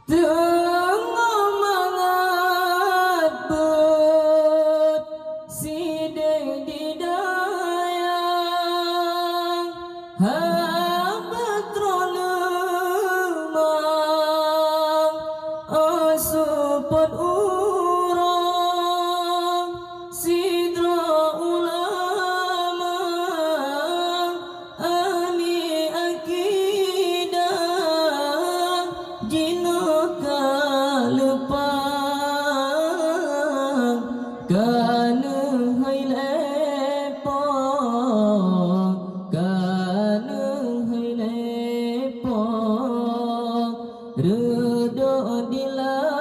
tengah mangat bet sidai didayang habat rolemang asupot urang sidra ulama ahli akidah jinaka lepang kana hai lepong kana hai lepong redok dilai